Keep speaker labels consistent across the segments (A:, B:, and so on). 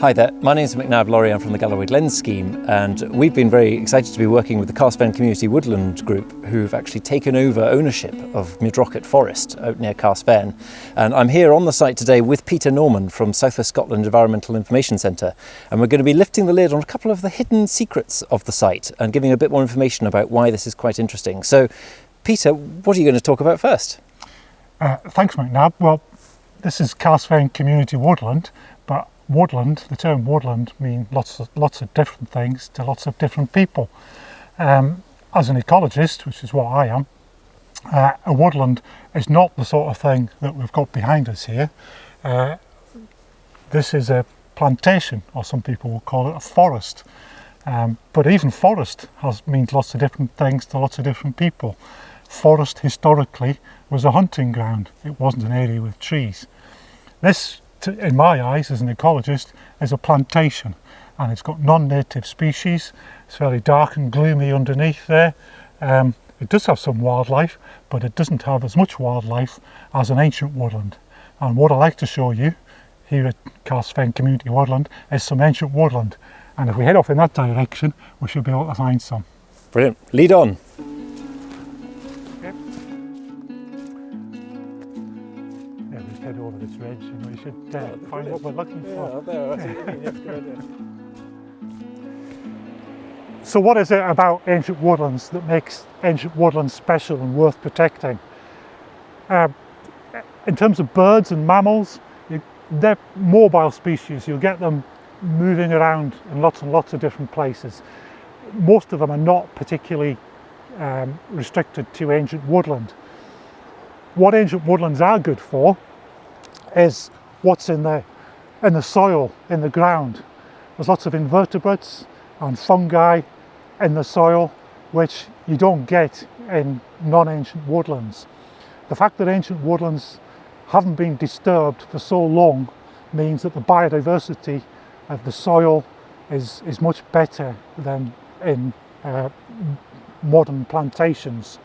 A: Hi there, my name is McNab Laurie. I'm from the Galloway Glens scheme, and we've been very excited to be working with the Carsphairn Community Woodland group, who've actually taken over ownership of Muirdrochwood Forest out near Carsphairn. And I'm here on the site today with Peter Norman from South West Scotland Environmental Information Centre, and we're going to be lifting the lid on a couple of the hidden secrets of the site and giving a bit more information about why this is quite interesting. So, Peter, what are you going to talk about first?
B: Thanks, McNab. Well, this is Carsphairn Community Woodland, but woodland, the term woodland means lots of different things to lots of different people. As an ecologist, which is what I am, a woodland is not the sort of thing that we've got behind us here. This is a plantation, or some people will call it a forest. But even forest means lots of different things to lots of different people. Forest historically was a hunting ground. It wasn't an area with trees. This, in my eyes as an ecologist, is a plantation, and it's got non-native species. It's very dark and gloomy underneath there. It does have some wildlife, but it doesn't have as much wildlife as an ancient woodland. And what I like to show you here at Carsphairn Community Woodland is some ancient woodland, and if we head off in that direction we should be able to find some.
A: Brilliant, lead on.
B: Head over this ridge and we should find what we're looking for. So what is it about ancient woodlands that makes ancient woodlands special and worth protecting? In terms of birds and mammals, they're mobile species. You'll get them moving around in lots and lots of different places. Most of them are not particularly restricted to ancient woodland. What ancient woodlands are good for is what's in the soil, in the ground. There's lots of invertebrates and fungi in the soil which you don't get in non-ancient woodlands. The fact that ancient woodlands haven't been disturbed for so long means that the biodiversity of the soil is much better than in modern plantations.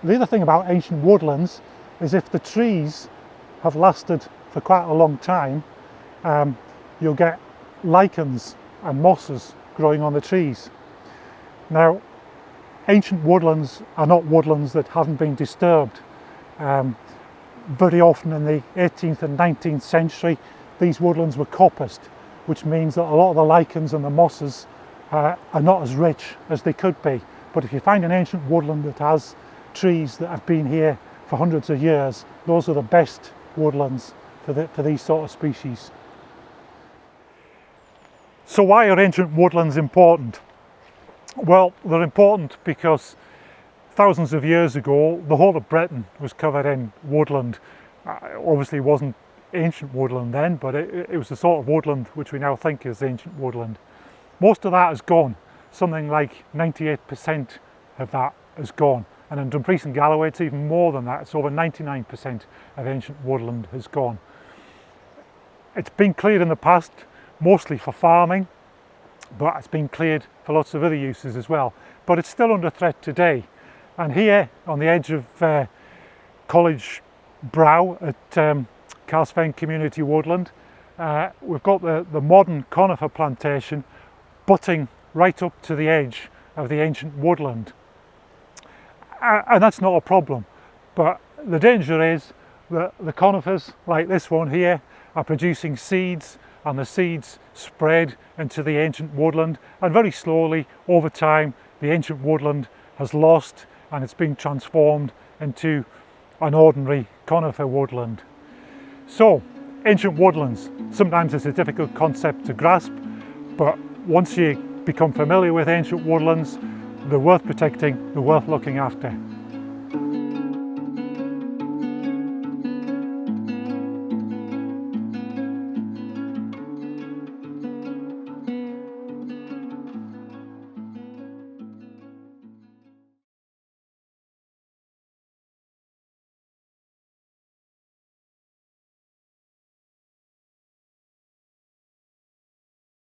B: The other thing about ancient woodlands is if the trees have lasted for quite a long time, you'll get lichens and mosses growing on the trees. Now, ancient woodlands are not woodlands that haven't been disturbed. Very often in the 18th and 19th century, these woodlands were coppiced, which means that a lot of the lichens and the mosses are not as rich as they could be. But if you find an ancient woodland that has trees that have been here for hundreds of years, those are the best woodlands for these sort of species. So why are ancient woodlands important? Well, they're important because thousands of years ago the whole of Britain was covered in woodland. Obviously it wasn't ancient woodland then, but it was the sort of woodland which we now think is ancient woodland. Most of that is gone. Something like 98% of that is gone. And in Dumfries and Galloway it's even more than that. It's over 99% of ancient woodland has gone. It's been cleared in the past mostly for farming, but it's been cleared for lots of other uses as well. But it's still under threat today. And here on the edge of College Brow at Carsphairn Community Woodland, we've got the modern conifer plantation butting right up to the edge of the ancient woodland. And that's not a problem, but the danger is that the conifers like this one here are producing seeds, and the seeds spread into the ancient woodland, and very slowly over time the ancient woodland has lost and it's been transformed into an ordinary conifer woodland. So ancient woodlands, sometimes it's a difficult concept to grasp, but once you become familiar with ancient woodlands, they're worth protecting, they're worth looking after.